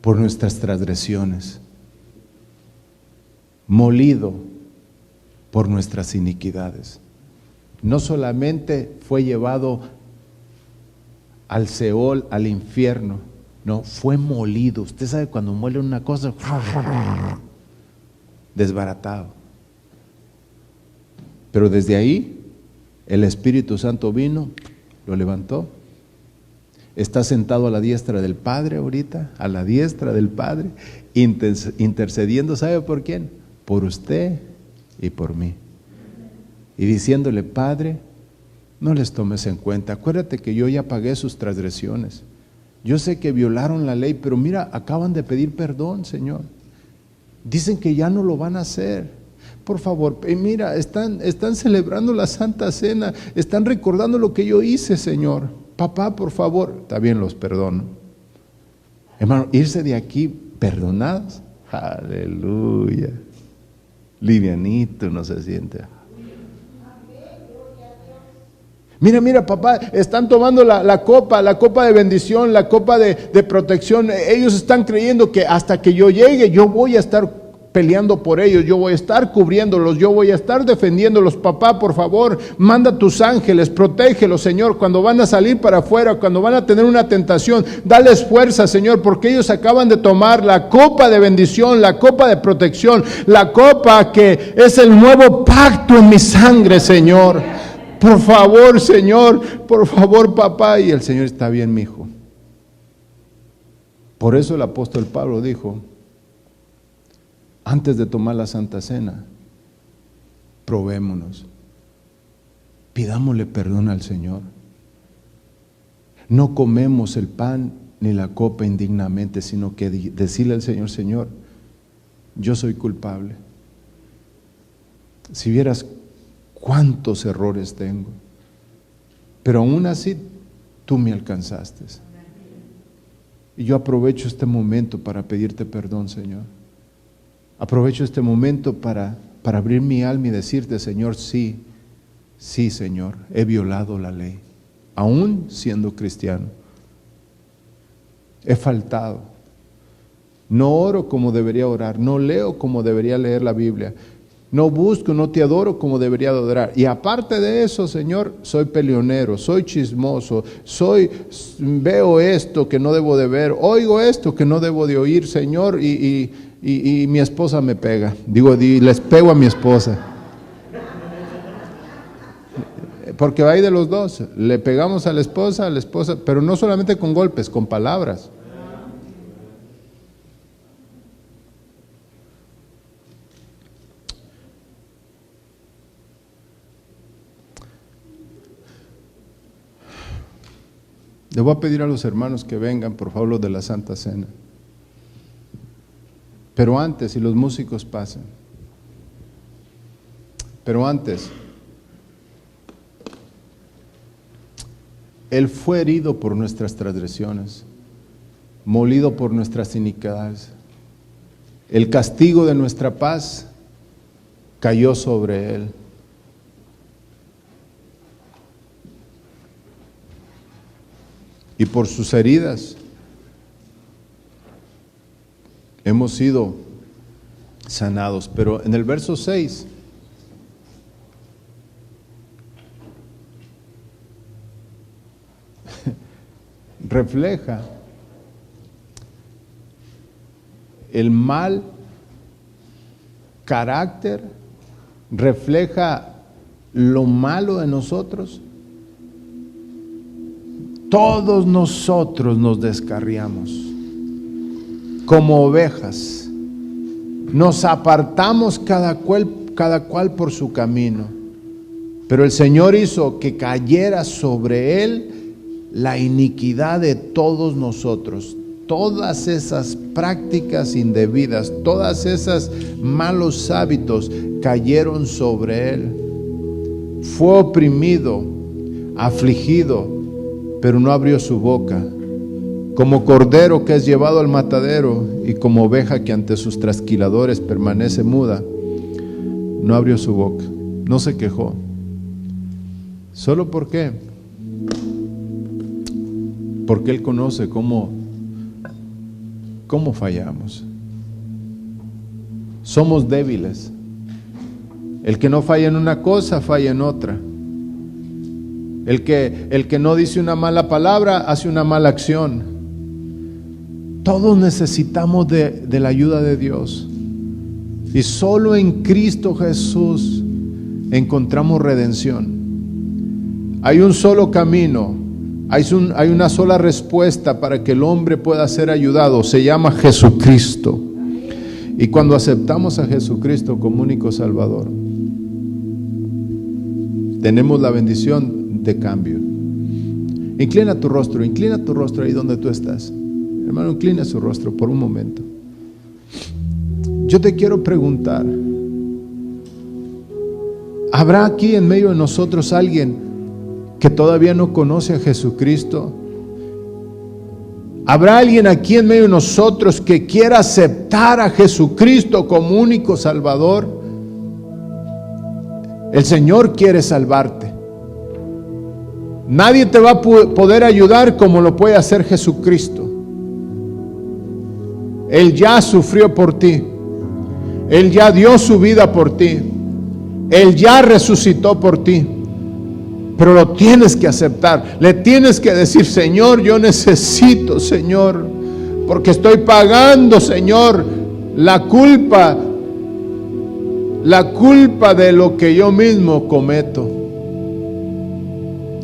por nuestras transgresiones, molido por nuestras iniquidades. No solamente fue llevado al Seol, al infierno, no, fue molido. Usted sabe cuando muele una cosa, desbaratado. Pero desde ahí, el Espíritu Santo vino, lo levantó. Está sentado a la diestra del Padre ahorita, a la diestra del Padre, intercediendo, ¿sabe por quién? Por usted y por mí. Y diciéndole, Padre, no les tomes en cuenta. Acuérdate que yo ya pagué sus transgresiones. Yo sé que violaron la ley, pero mira, acaban de pedir perdón, Señor. Dicen que ya no lo van a hacer. Por favor, mira, están celebrando la Santa Cena, están recordando lo que yo hice, Señor. Papá, por favor, está bien, los perdono. Hermano, irse de aquí perdonados, aleluya. Livianito no se siente. Mira, papá, están tomando la copa de bendición, la copa de protección. Ellos están creyendo que hasta que yo llegue, yo voy a estar peleando por ellos, yo voy a estar cubriéndolos, yo voy a estar defendiéndolos. Papá, por favor, manda tus ángeles, protégelos, Señor, cuando van a salir para afuera, cuando van a tener una tentación, dales fuerza, Señor, porque ellos acaban de tomar la copa de bendición, la copa de protección, la copa que es el nuevo pacto en mi sangre, Señor. Por favor, Señor, por favor, papá. Y el Señor, está bien, mi hijo. Por eso el apóstol Pablo dijo, antes de tomar la Santa Cena, probémonos, pidámosle perdón al Señor. No comemos el pan ni la copa indignamente, sino que decirle al Señor, Señor, yo soy culpable. Si vieras cuántos errores tengo, pero aún así tú me alcanzaste. Y yo aprovecho este momento para pedirte perdón, Señor. Aprovecho este momento para abrir mi alma y decirte, Señor, sí, Señor, he violado la ley, aún siendo cristiano. He faltado. No oro como debería orar, no leo como debería leer la Biblia, no busco, no te adoro como debería adorar. Y aparte de eso, Señor, soy peleonero, soy chismoso, veo esto que no debo de ver, oigo esto que no debo de oír, Señor, y mi esposa me pega. Les pego a mi esposa. Porque hay de los dos, le pegamos a la esposa, pero no solamente con golpes, con palabras. Le voy a pedir a los hermanos que vengan, por favor, los de la Santa Cena. Pero antes, si los músicos pasan. Pero antes, Él fue herido por nuestras transgresiones, molido por nuestras iniquidades. El castigo de nuestra paz cayó sobre Él. Y por sus heridas hemos sido sanados. Pero en el verso 6, refleja el mal carácter, refleja lo malo de nosotros todos nosotros nos descarriamos como ovejas. Nos apartamos cada cual por su camino. Pero el Señor hizo que cayera sobre él la iniquidad de todos nosotros. Todas esas prácticas indebidas, todas esas malos hábitos cayeron sobre él. Fue oprimido, afligido, pero no abrió su boca. Como cordero que es llevado al matadero y como oveja que ante sus trasquiladores permanece muda, no abrió su boca, no se quejó. ¿Solo por qué? Porque Él conoce cómo fallamos. Somos débiles. El que no falla en una cosa, falla en otra. El que no dice una mala palabra, hace una mala acción. Todos necesitamos de la ayuda de Dios. Y solo en Cristo Jesús encontramos redención. Hay un solo camino. Hay una sola respuesta para que el hombre pueda ser ayudado. Se llama Jesucristo. Y cuando aceptamos a Jesucristo como único Salvador, tenemos la bendición de cambio. Inclina tu rostro ahí donde tú estás. Hermano, inclina su rostro por un momento. Yo te quiero preguntar, ¿habrá aquí en medio de nosotros alguien que todavía no conoce a Jesucristo? ¿Habrá alguien aquí en medio de nosotros que quiera aceptar a Jesucristo como único Salvador? El Señor quiere salvarte. Nadie te va a poder ayudar como lo puede hacer Jesucristo. Él ya sufrió por ti. Él ya dio su vida por ti. Él ya resucitó por ti. Pero lo tienes que aceptar. Le tienes que decir: Señor, yo necesito, Señor, porque estoy pagando, Señor, la culpa de lo que yo mismo cometo.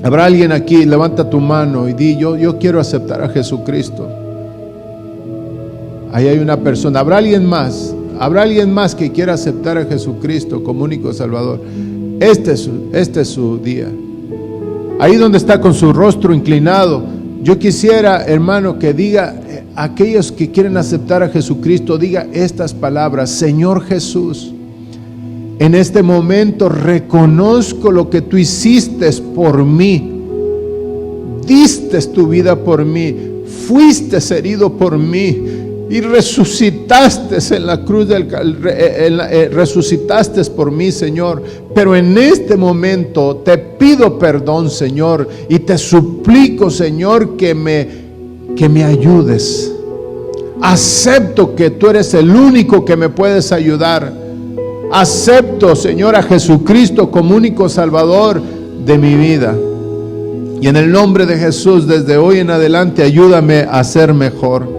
Habrá alguien aquí, levanta tu mano y di: yo quiero aceptar a Jesucristo. Ahí hay una persona. Habrá alguien más que quiera aceptar a Jesucristo como único Salvador. Este es su día. Ahí donde está con su rostro inclinado, yo quisiera, hermano, que diga, aquellos que quieren aceptar a Jesucristo, diga estas palabras: Señor Jesús, en este momento reconozco lo que tú hiciste por mí. Diste tu vida por mí, fuiste herido por mí y resucitaste en la cruz resucitaste por mí, Señor. Pero en este momento te pido perdón, Señor, y te suplico, Señor, que me ayudes. Acepto que tú eres el único que me puedes ayudar. Acepto, Señor, a Jesucristo como único Salvador de mi vida. Y en el nombre de Jesús, desde hoy en adelante, ayúdame a ser mejor.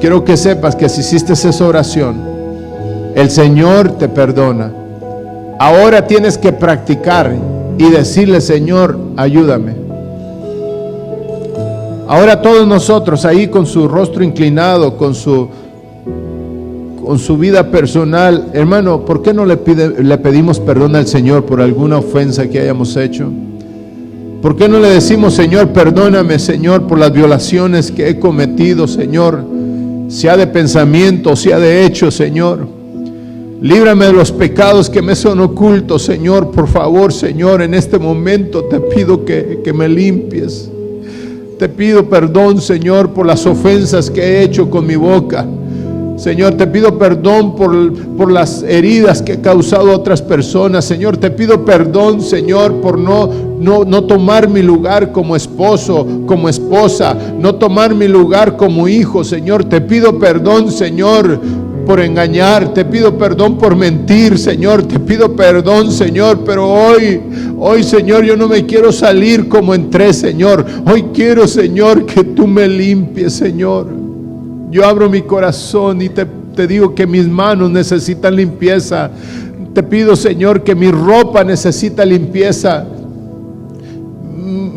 Quiero que sepas que si hiciste esa oración, el Señor te perdona. Ahora tienes que practicar y decirle: Señor, ayúdame. Ahora todos nosotros ahí con su rostro inclinado, con su vida personal, hermano, ¿por qué no le pedimos perdón al Señor por alguna ofensa que hayamos hecho? ¿Por qué no le decimos: Señor, perdóname, Señor, por las violaciones que he cometido, Señor? Sea de pensamiento, sea de hecho, Señor. Líbrame de los pecados que me son ocultos, Señor. Por favor, Señor, en este momento te pido que me limpies. Te pido perdón, Señor, por las ofensas que he hecho con mi boca. Señor, te pido perdón por las heridas que he causado a otras personas. Señor, te pido perdón, Señor, por no tomar mi lugar como esposo, como esposa, no tomar mi lugar como hijo. Señor, te pido perdón, Señor, por engañar. Te pido perdón por mentir, Señor. Te pido perdón, Señor, pero hoy, Señor, yo no me quiero salir como entré, Señor. Hoy quiero, Señor, que tú me limpies, Señor. Yo abro mi corazón y te digo que mis manos necesitan limpieza. Te pido, Señor, que mi ropa necesita limpieza.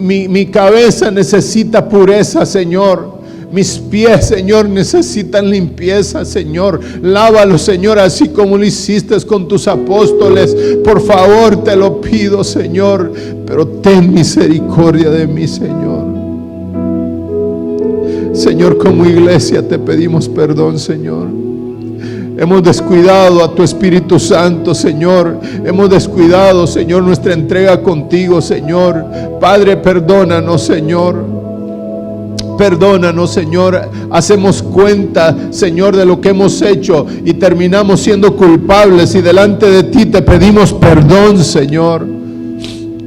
mi cabeza necesita pureza, Señor. Mis pies, Señor, necesitan limpieza, Señor. Lávalo, Señor, así como lo hiciste con tus apóstoles. Por favor, te lo pido, Señor. Pero ten misericordia de mí, Señor. Señor, como iglesia te pedimos perdón, Señor. Hemos descuidado a tu Espíritu Santo, Señor. Hemos descuidado, Señor, nuestra entrega contigo, Señor. Padre, perdónanos, Señor. Perdónanos, Señor. Hacemos cuenta, Señor, de lo que hemos hecho y terminamos siendo culpables, y delante de ti te pedimos perdón, Señor.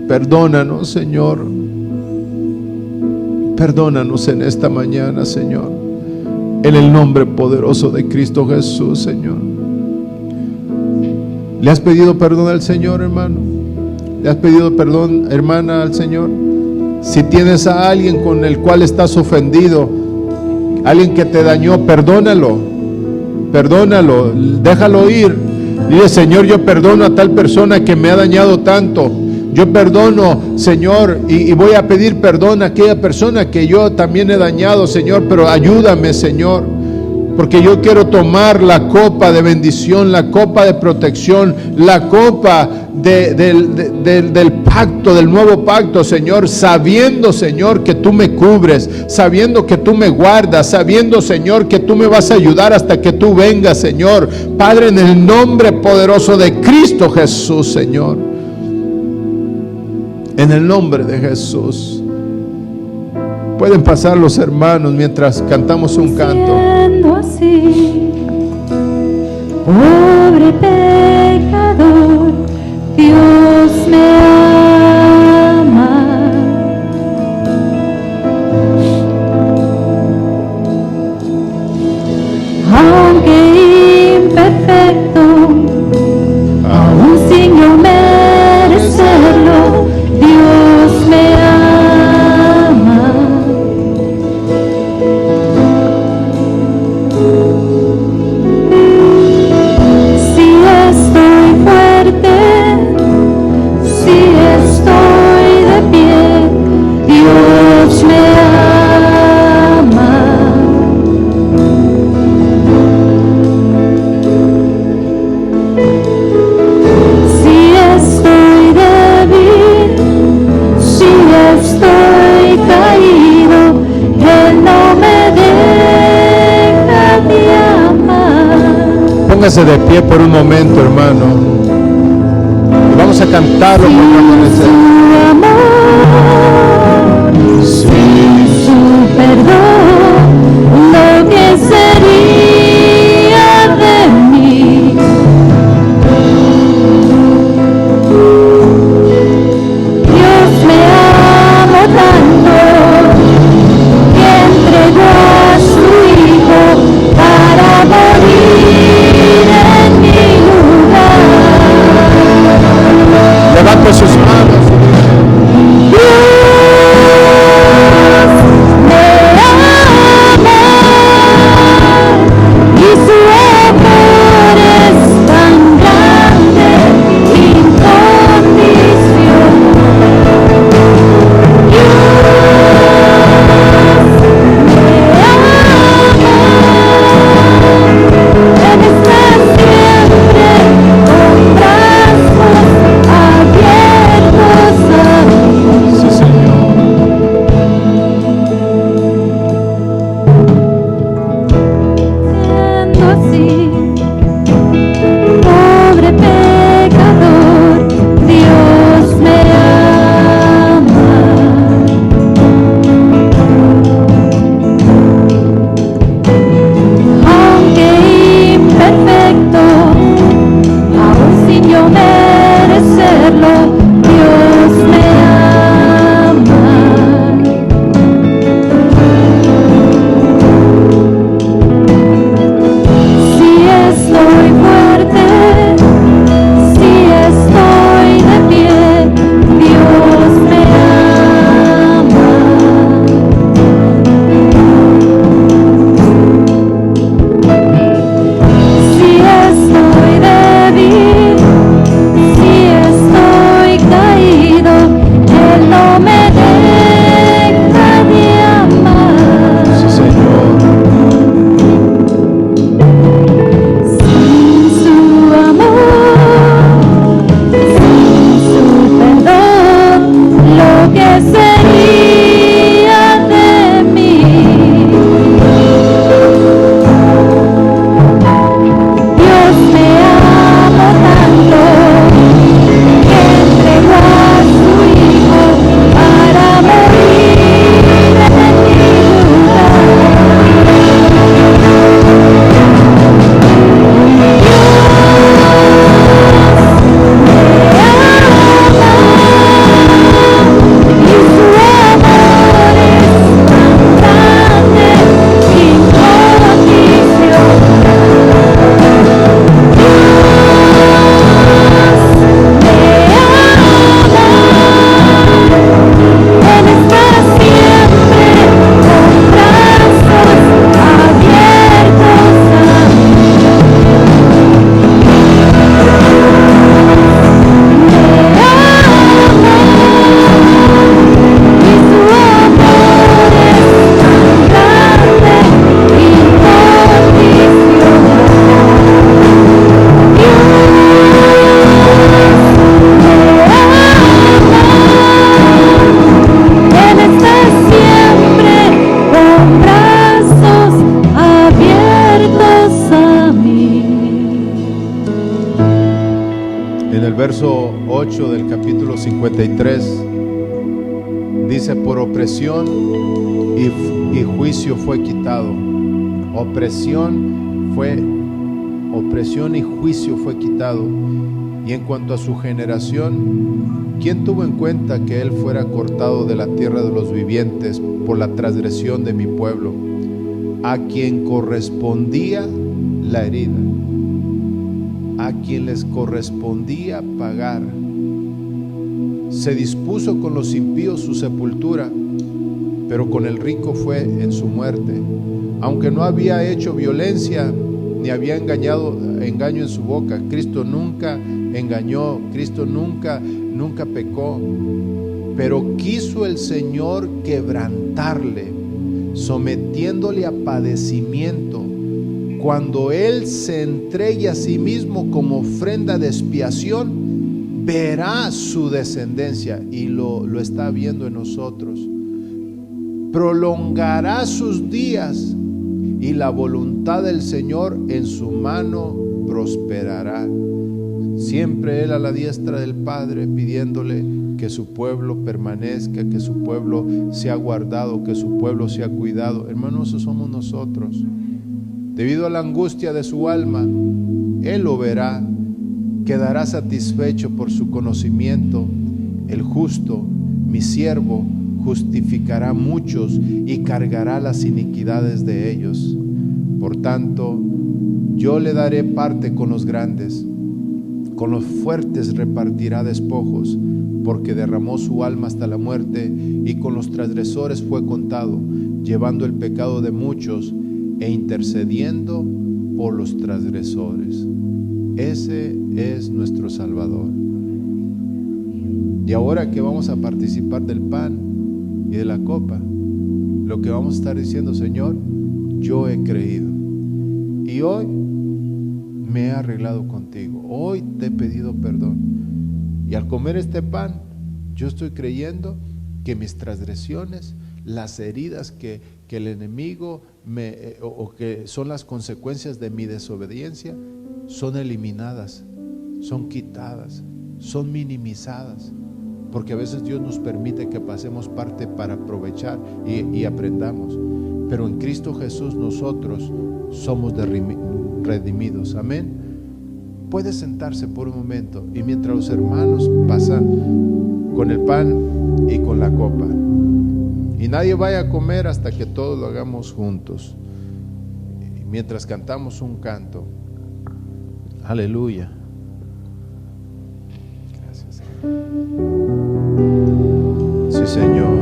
Perdónanos, Señor. Perdónanos en esta mañana, Señor. En el nombre poderoso de Cristo Jesús, Señor. ¿Le has pedido perdón al Señor, hermano? ¿Le has pedido perdón, hermana, al Señor? Si tienes a alguien con el cual estás ofendido, alguien que te dañó, perdónalo. Perdónalo, déjalo ir. Dile: Señor, yo perdono a tal persona que me ha dañado tanto. Yo perdono, Señor, y voy a pedir perdón a aquella persona que yo también he dañado, Señor, pero ayúdame, Señor, porque yo quiero tomar la copa de bendición, la copa de protección, la copa del pacto, del nuevo pacto, Señor, sabiendo, Señor, que tú me cubres, sabiendo que tú me guardas, sabiendo, Señor, que tú me vas a ayudar hasta que tú vengas, Señor. Padre, en el nombre poderoso de Cristo Jesús, Señor. En el nombre de Jesús. Pueden pasar los hermanos mientras cantamos un canto. Siendo así, pobre pecador, Dios me ama. Aunque imperfecto, aún sin yo merecerlo, Dios me ama. Si estoy fuerte, si estoy de pie, Dios me ama. Si estoy débil, si estoy caído, Él no me deja de amar. Póngase de pie por un momento, hermano, y vamos a cantarlo por amanecer. Su amor, sin su perdón, lo que sería de mí. Dios me amó tanto que entregó a su Hijo para morir en mi lugar. Levante sus manos. Dios me ama. el verso 8 del capítulo 53, dice: por opresión y juicio fue quitado. Opresión y juicio fue quitado. Y en cuanto a su generación, ¿quién tuvo en cuenta que él fuera cortado de la tierra de los vivientes por la transgresión de mi pueblo? A quien correspondía la herida, a quien les correspondía pagar. Se dispuso con los impíos su sepultura, pero con el rico fue en su muerte. Aunque no había hecho violencia, ni había engaño en su boca. Cristo nunca engañó, Cristo nunca pecó. Pero quiso el Señor quebrantarle, sometiéndole a padecimiento. Cuando Él se entregue a sí mismo como ofrenda de expiación, verá su descendencia, y lo está viendo en nosotros. Prolongará sus días, y la voluntad del Señor en su mano prosperará. Siempre Él a la diestra del Padre, pidiéndole que su pueblo permanezca, que su pueblo sea guardado, que su pueblo sea cuidado. Hermanos, eso somos nosotros. Debido a la angustia de su alma, Él lo verá, quedará satisfecho por su conocimiento. El justo, mi siervo, justificará a muchos y cargará las iniquidades de ellos. Por tanto, yo le daré parte con los grandes, con los fuertes repartirá despojos, porque derramó su alma hasta la muerte, y con los transgresores fue contado, llevando el pecado de muchos e intercediendo por los transgresores. Ese es nuestro Salvador. Y ahora que vamos a participar del pan y de la copa, lo que vamos a estar diciendo: Señor, yo he creído, y hoy me he arreglado contigo, hoy te he pedido perdón, y al comer este pan yo estoy creyendo que mis transgresiones, las heridas que el enemigo o que son las consecuencias de mi desobediencia, son eliminadas, son quitadas, son minimizadas, porque a veces Dios nos permite que pasemos parte para aprovechar y aprendamos. Pero en Cristo Jesús nosotros somos redimidos. Amén. Puede sentarse por un momento, y mientras los hermanos pasan con el pan y con la copa, y nadie vaya a comer hasta que todos lo hagamos juntos, mientras cantamos un canto. Aleluya. Gracias, Señor. Sí, Señor.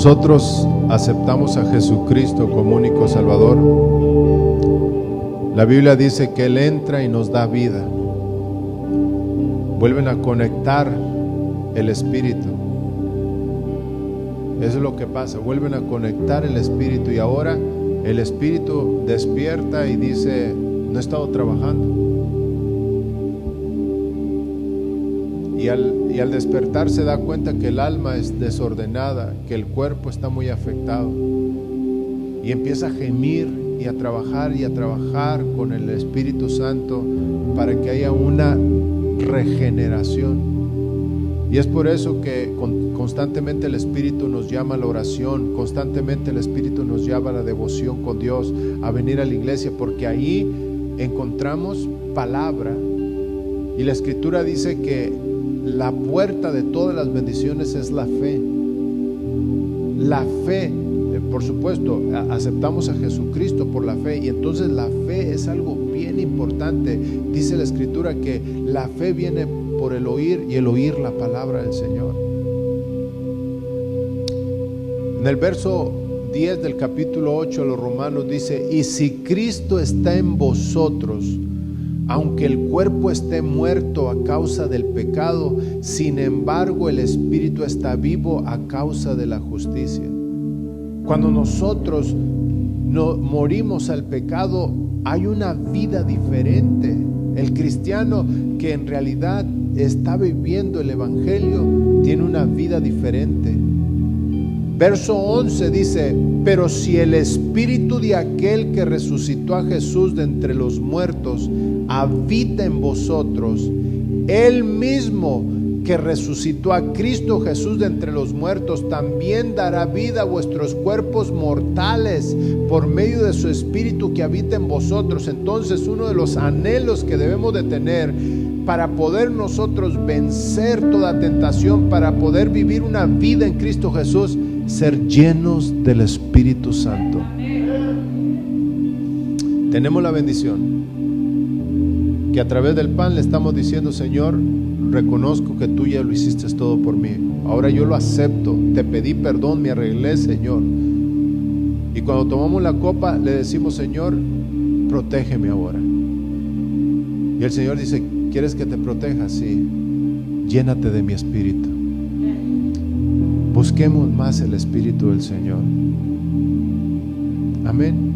nosotros aceptamos a Jesucristo como único Salvador, la Biblia dice que Él entra y nos da vida. Vuelven a conectar el Espíritu. Eso es lo que pasa, vuelven a conectar el Espíritu y ahora el Espíritu despierta y dice, no he estado trabajando. Y al despertar se da cuenta que el alma es desordenada, que el cuerpo está muy afectado. Y empieza a gemir y a trabajar con el Espíritu Santo para que haya una regeneración. Y es por eso que constantemente el Espíritu nos llama a la oración, constantemente el Espíritu nos llama a la devoción con Dios, a venir a la iglesia, porque ahí encontramos palabra. Y la Escritura dice que la puerta de todas las bendiciones es la fe. La fe, por supuesto, aceptamos a Jesucristo por la fe, y entonces la fe es algo bien importante. Dice la Escritura que la fe viene por el oír y el oír la palabra del Señor. En el verso 10 del capítulo 8 de los Romanos dice: y si Cristo está en vosotros, aunque el cuerpo esté muerto a causa del pecado, sin embargo el espíritu está vivo a causa de la justicia. Cuando nosotros no morimos al pecado, hay una vida diferente. El cristiano que en realidad está viviendo el evangelio tiene una vida diferente. Verso 11 dice: pero si el espíritu de aquel que resucitó a Jesús de entre los muertos habita en vosotros, él mismo que resucitó a Cristo Jesús de entre los muertos también dará vida a vuestros cuerpos mortales por medio de su espíritu que habita en vosotros. Entonces, uno de los anhelos que debemos de tener para poder nosotros vencer toda tentación, para poder vivir una vida en Cristo Jesús, ser llenos del Espíritu Santo. Tenemos la bendición que a través del pan le estamos diciendo: Señor, reconozco que tú ya lo hiciste todo por mí, ahora yo lo acepto, te pedí perdón, me arreglé, Señor. Y cuando tomamos la copa le decimos: Señor, protégeme ahora. Y el Señor dice: ¿quieres que te proteja? Sí, llénate de mi Espíritu. Busquemos más el Espíritu del Señor. Amén.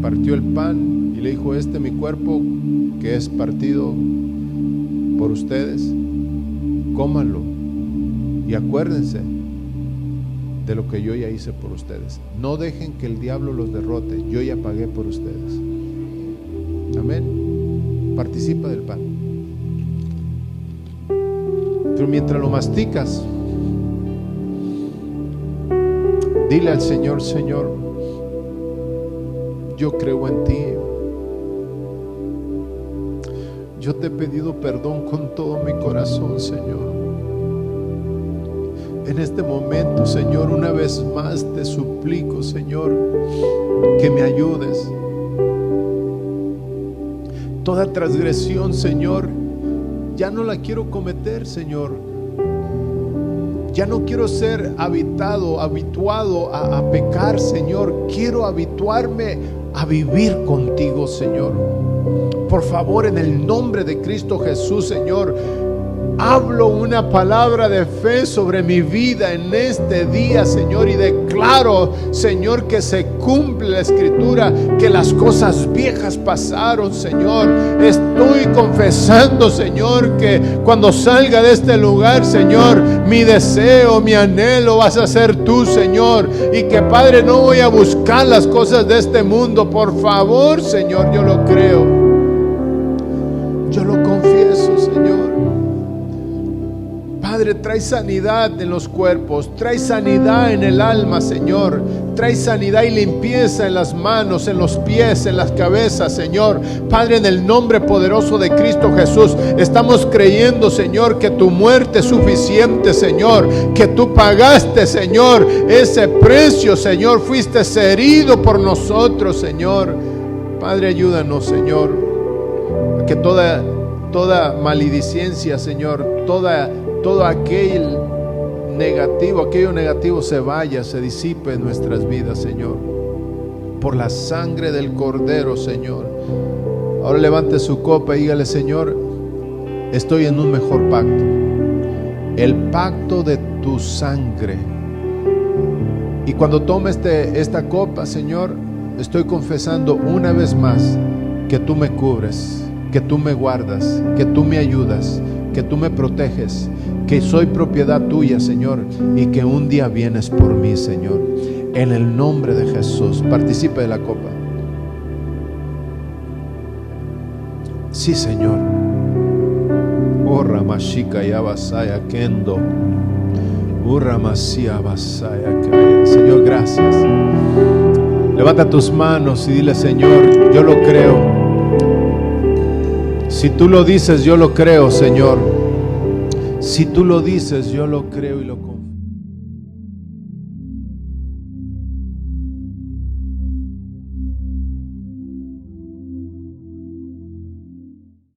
Partió el pan y le dijo: este es mi cuerpo que es partido por ustedes, cómanlo y acuérdense de lo que yo ya hice por ustedes. No dejen que el diablo los derrote, yo ya pagué por ustedes. Amén. Participa del pan. Pero mientras lo masticas, dile al Señor: Señor, yo creo en ti. Yo te he pedido perdón con todo mi corazón, Señor. En este momento, Señor, una vez más te suplico, Señor, que me ayudes. Toda transgresión, Señor, ya no la quiero cometer, Señor. Ya no quiero ser habituado a pecar, Señor. Quiero habituarme a vivir contigo, Señor. Por favor, en el nombre de Cristo Jesús, Señor, hablo una palabra de fe sobre mi vida en este día, Señor, y declaro, Señor, que se cumple la Escritura, que las cosas viejas pasaron, Señor. Estoy confesando, Señor, que cuando salga de este lugar, Señor, mi deseo, mi anhelo vas a ser tú, Señor, y que, Padre, no voy a buscar las cosas de este mundo. Por favor, Señor, yo lo creo. Yo lo confieso, Señor. Padre, trae sanidad en los cuerpos, trae sanidad en el alma, Señor. Trae sanidad y limpieza en las manos, en los pies, en las cabezas, Señor. Padre, en el nombre poderoso de Cristo Jesús, estamos creyendo, Señor, que tu muerte es suficiente, Señor. Que tú pagaste, Señor, ese precio, Señor. Fuiste herido por nosotros, Señor. Padre, ayúdanos, Señor, que toda maledicencia, Señor, todo aquel negativo, aquello negativo se vaya, se disipe en nuestras vidas, Señor, por la sangre del Cordero, Señor. Ahora levante su copa y dígale: Señor, estoy en un mejor pacto, el pacto de tu sangre. Y cuando tome esta copa, Señor, estoy confesando una vez más que tú me cubres, que tú me guardas, que tú me ayudas, que tú me proteges, que soy propiedad tuya, Señor, y que un día vienes por mí, Señor. En el nombre de Jesús, participe de la copa. Sí, Señor. Oh, Ramashika Yabasaya Kendo. Oh, Ramasia Basaya. Señor, gracias. Levanta tus manos y dile: Señor, yo lo creo. Si tú lo dices, yo lo creo, Señor. Si tú lo dices, yo lo creo y lo confío.